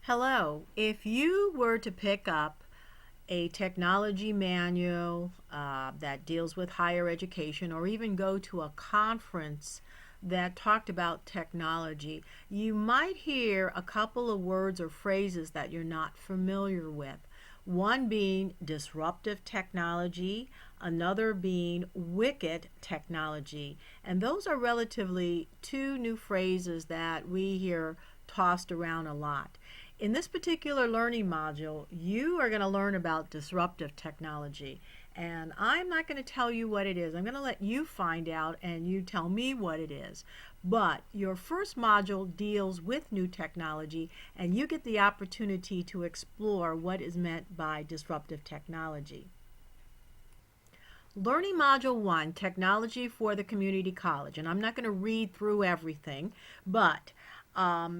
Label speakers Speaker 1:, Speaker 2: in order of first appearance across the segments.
Speaker 1: Hello. If you were to pick up a technology manual that deals with higher education, or even go to a conference that talked about technology, you might hear a couple of words or phrases that you're not familiar with. One being disruptive technology, another being wicked technology. And those are relatively two new phrases that we hear tossed around a lot. In this particular learning module, you are going to learn about disruptive technology. And I'm not going to tell you what it is. I'm going to let you find out and you tell me what it is. But your first module deals with new technology, and you get the opportunity to explore what is meant by disruptive technology. Learning Module 1, Technology for the Community College. And I'm not going to read through everything, but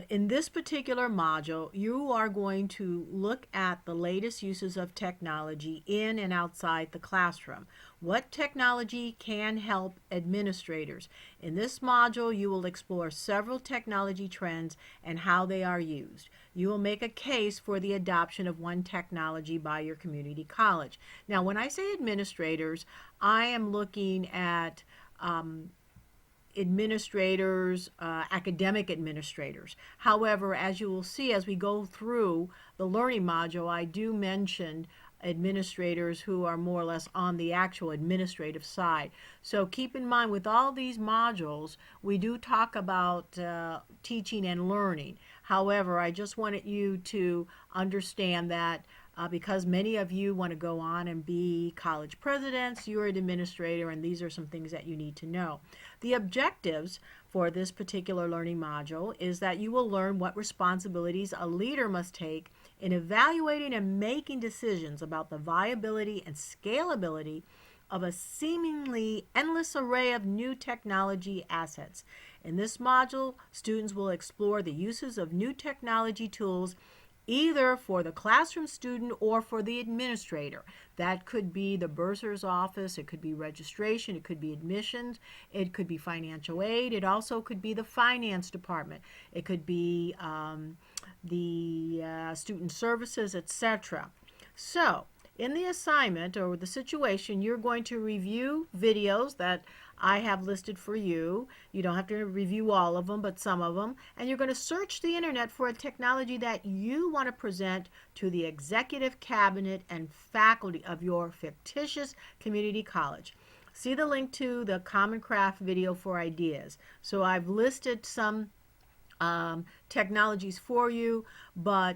Speaker 1: in this particular module, you are going to look at the latest uses of technology in and outside the classroom. What technology can help administrators? In this module, you will explore several technology trends and how they are used. You will make a case for the adoption of one technology by your community college. Now, when I say administrators, I am looking at administrators, academic administrators. However, as you will see as we go through the learning module, I do mention administrators who are more or less on the actual administrative side. So keep in mind, with all these modules, we do talk about teaching and learning. However, I just wanted you to understand that because many of you want to go on and be college presidents, you're an administrator, and these are some things that you need to know. The objectives for this particular learning module is that you will learn what responsibilities a leader must take in evaluating and making decisions about the viability and scalability of a seemingly endless array of new technology assets. In this module, students will explore the uses of new technology tools either for the classroom student or for the administrator. That could be the bursar's office, it could be registration, it could be admissions, it could be financial aid, it also could be the finance department, it could be the student services, etc. So, in the assignment or the situation, you're going to review videos that I have listed for you. You don't have to review all of them, but some of them. And you're going to search the internet for a technology that you want to present to the executive cabinet and faculty of your fictitious community college. See the link to the Common Craft video for ideas. So I've listed some technologies for you, but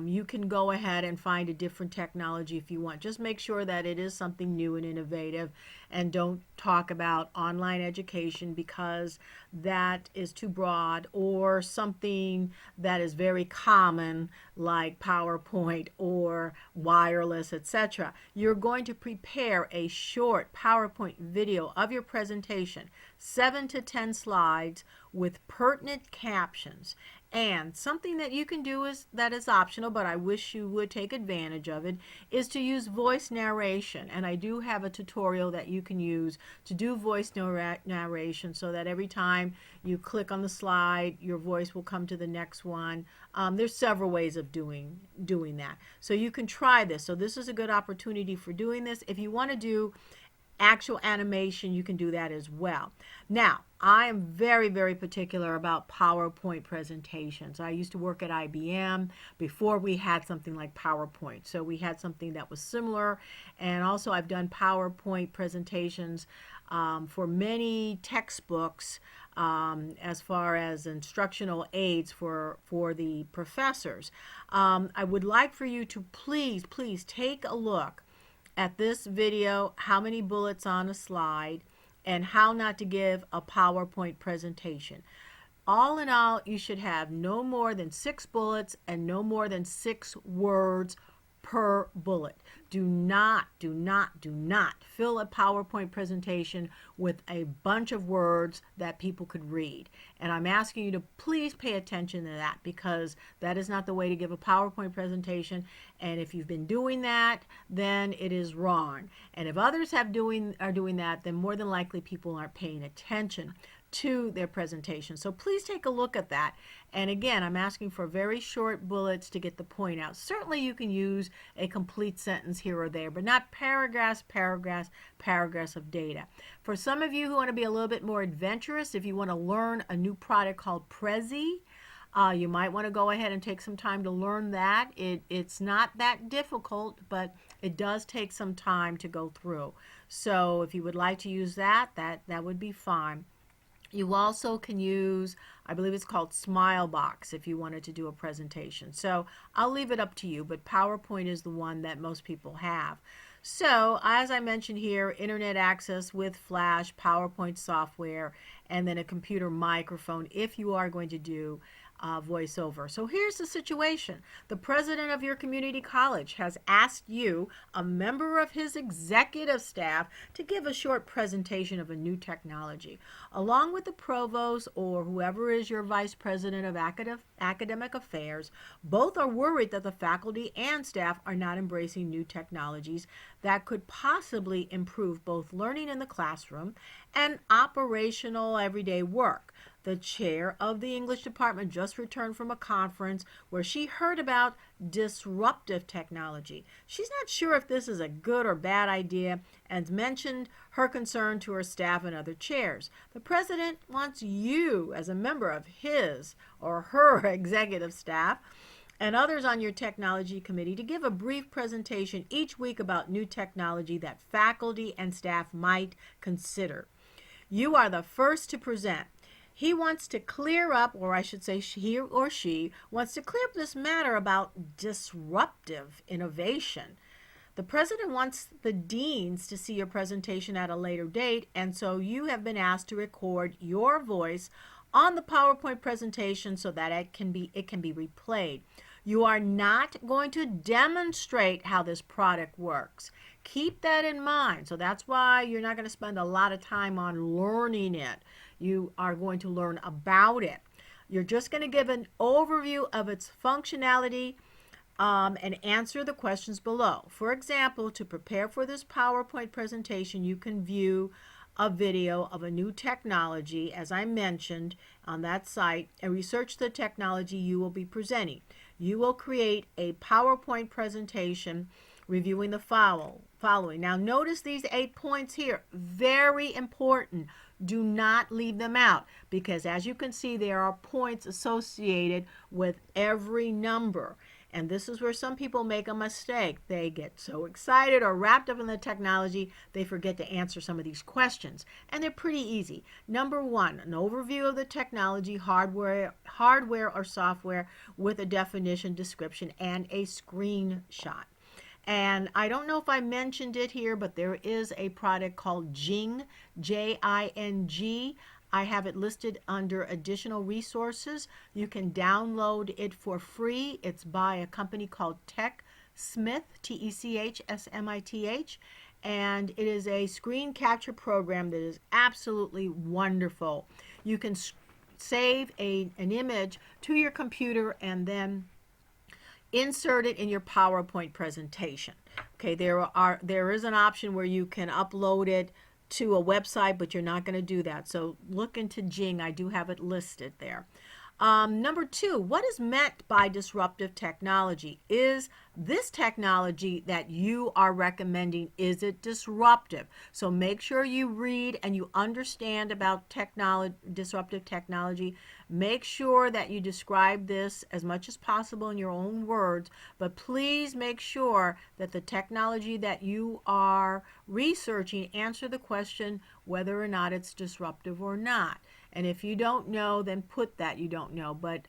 Speaker 1: you can go ahead and find a different technology if you want. Just make sure that it is something new and innovative, and don't talk about online education because that is too broad, or something that is very common like PowerPoint or wireless, etc. You're going to prepare a short PowerPoint video of your presentation, 7 to 10 slides with pertinent captions. And something that you can do that is optional, but I wish you would take advantage of it, is to use voice narration. And I do have a tutorial that you can use to do voice narration, so that every time you click on the slide, your voice will come to the next one. There's several ways of doing that. So you can try this. So this is a good opportunity for doing this. If you want to do actual animation, you can do that as well. Now, I am very, very particular about PowerPoint presentations. I used to work at IBM before we had something like PowerPoint. So we had something that was similar. And also I've done PowerPoint presentations for many textbooks as far as instructional aids for the professors. I would like for you to please take a look at this video, how many bullets on a slide, and how not to give a PowerPoint presentation. All in all, you should have no more than 6 bullets and no more than 6 words per bullet. Do not fill a PowerPoint presentation with a bunch of words that people could read. And I'm asking you to please pay attention to that, because that is not the way to give a PowerPoint presentation. And if you've been doing that, then it is wrong. And if others are doing that, then more than likely people aren't paying attention to their presentation. So please take a look at that. And again, I'm asking for very short bullets to get the point out. Certainly you can use a complete sentence here or there, but not paragraphs, paragraphs, paragraphs of data. For some of you who want to be a little bit more adventurous, if you want to learn a new product called Prezi, you might want to go ahead and take some time to learn that. It's not that difficult, but it does take some time to go through. So if you would like to use that would be fine. You also can use, I believe it's called Smilebox if you wanted to do a presentation. So I'll leave it up to you, but PowerPoint is the one that most people have. So as I mentioned here, internet access with Flash, PowerPoint software, and then a computer microphone if you are going to do voiceover. So here's the situation. The president of your community college has asked you, a member of his executive staff, to give a short presentation of a new technology. Along with the provost or whoever is your vice president of academic affairs, both are worried that the faculty and staff are not embracing new technologies that could possibly improve both learning in the classroom and operational everyday work. The chair of the English department just returned from a conference where she heard about disruptive technology. She's not sure if this is a good or bad idea and mentioned her concern to her staff and other chairs. The president wants you, as a member of his or her executive staff, and others on your technology committee, to give a brief presentation each week about new technology that faculty and staff might consider. You are the first to present. He wants to clear up, or I should say he or she wants to clear up this matter about disruptive innovation. The president wants the deans to see your presentation at a later date, and so you have been asked to record your voice on the PowerPoint presentation so that it can be replayed. You are not going to demonstrate how this product works. Keep that in mind. So that's why you're not going to spend a lot of time on learning it. You are going to learn about it. You're just going to give an overview of its functionality and answer the questions below. For example, to prepare for this PowerPoint presentation, you can view a video of a new technology, as I mentioned, on that site, and research the technology you will be presenting. You will create a PowerPoint presentation reviewing the following. Now notice these 8 points here, very important. Do not leave them out, because as you can see, there are points associated with every number. And this is where some people make a mistake. They get so excited or wrapped up in the technology, they forget to answer some of these questions. And they're pretty easy. Number 1, an overview of the technology, hardware or software, with a definition, description, and a screenshot. And I don't know if I mentioned it here, but there is a product called Jing, Jing. I have it listed under additional resources. You can download it for free. It's by a company called TechSmith, TechSmith, and it is a screen capture program that is absolutely wonderful. You can save an image to your computer and then insert it in your PowerPoint presentation. Okay, there is an option where you can upload it to a website, but you're not going to do that. So look into Jing. I do have it listed there. Number 2, what is meant by disruptive technology? Is this technology that you are recommending, is it disruptive? So make sure you read and you understand about disruptive technology. Make sure that you describe this as much as possible in your own words, but please make sure that the technology that you are researching answer the question whether or not it's disruptive or not. And if you don't know, then put that you don't know. But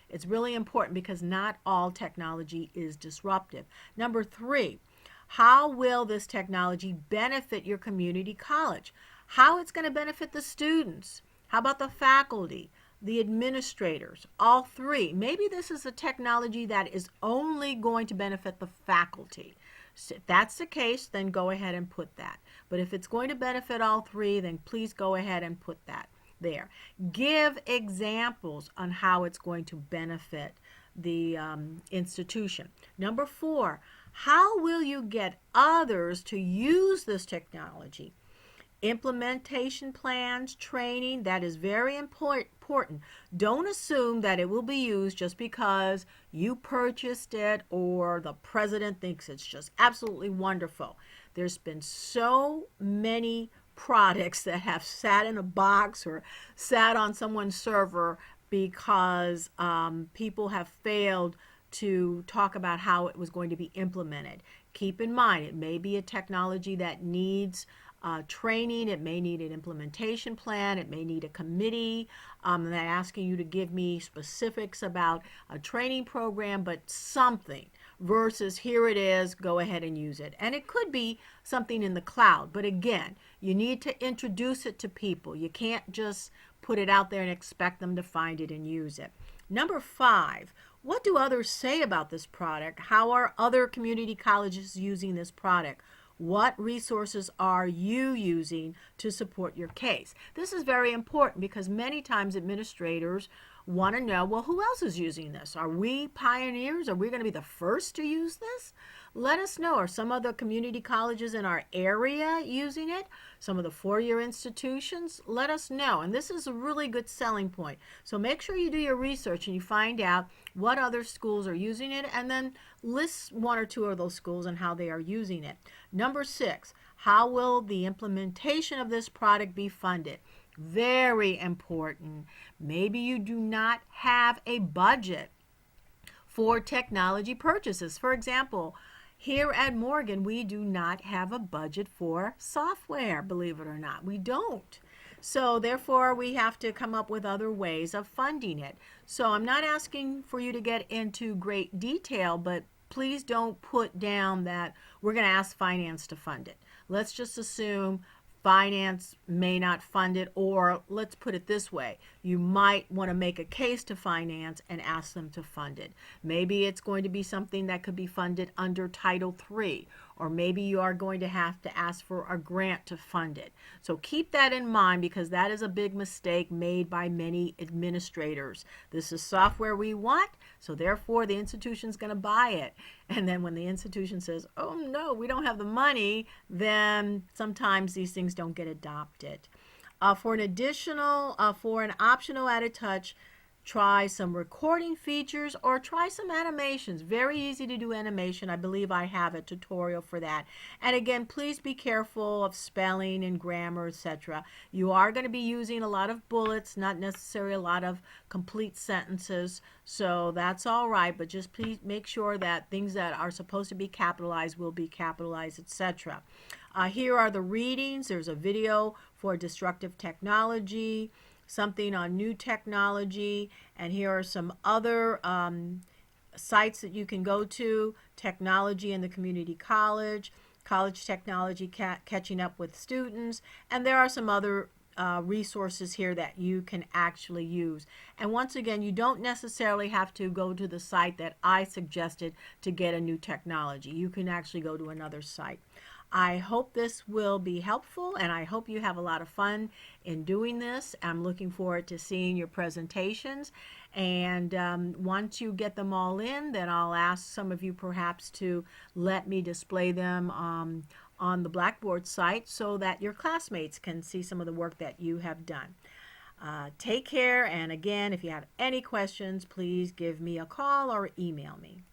Speaker 1: it's really important because not all technology is disruptive. Number 3, how will this technology benefit your community college? How it's going to benefit the students? How about the faculty, the administrators, all 3? Maybe this is a technology that is only going to benefit the faculty. So if that's the case, then go ahead and put that. But if it's going to benefit all 3, then please go ahead and put that there. Give examples on how it's going to benefit the institution. Number 4, how will you get others to use this technology? Implementation plans, training, that is very important. Don't assume that it will be used just because you purchased it or the president thinks it's just absolutely wonderful. There's been so many products that have sat in a box or sat on someone's server because people have failed to talk about how it was going to be implemented. Keep in mind, it may be a technology that needs training, it may need an implementation plan, it may need a committee. I'm not asking you to give me specifics about a training program, but something versus here it is, go ahead and use it. And it could be something in the cloud, but again, you need to introduce it to people. You can't just put it out there and expect them to find it and use it. Number 5, what do others say about this product? How are other community colleges using this product? What resources are you using to support your case? This is very important because many times administrators want to know, well, who else is using this? Are we pioneers? Are we going to be the first to use this? Let us know. Are some of the community colleges in our area using it? Some of the four-year institutions? Let us know. And this is a really good selling point. So make sure you do your research and you find out what other schools are using it, and then list one or two of those schools and how they are using it. Number 6, how will the implementation of this product be funded? Very important. Maybe you do not have a budget for technology purchases. For example, here at Morgan, we do not have a budget for software, believe it or not. We don't. So therefore, we have to come up with other ways of funding it. So I'm not asking for you to get into great detail, but please don't put down that we're going to ask finance to fund it. Let's just assume finance may not fund it, or let's put it this way, you might want to make a case to finance and ask them to fund it. Maybe it's going to be something that could be funded under Title III, or maybe you are going to have to ask for a grant to fund it. So keep that in mind because that is a big mistake made by many administrators. This is software we want, so therefore the institution's going to buy it. And then when the institution says, oh no, we don't have the money, then sometimes these things don't get adopted. For an optional added touch, try some recording features or try some animations. Very easy to do animation. I believe I have a tutorial for that. And again, please be careful of spelling and grammar, etc. You are going to be using a lot of bullets, not necessarily a lot of complete sentences. So that's all right, but just please make sure that things that are supposed to be capitalized will be capitalized, etc. Here are the readings. There's a video for disruptive technology, something on new technology, and here are some other sites that you can go to: technology in the community college, college technology catching up with students, and there are some other resources here that you can actually use. And once again, you don't necessarily have to go to the site that I suggested to get a new technology. You can actually go to another site. I hope this will be helpful, and I hope you have a lot of fun in doing this. I'm looking forward to seeing your presentations, and once you get them all in, then I'll ask some of you perhaps to let me display them on the Blackboard site so that your classmates can see some of the work that you have done. Take care, and again, if you have any questions, please give me a call or email me.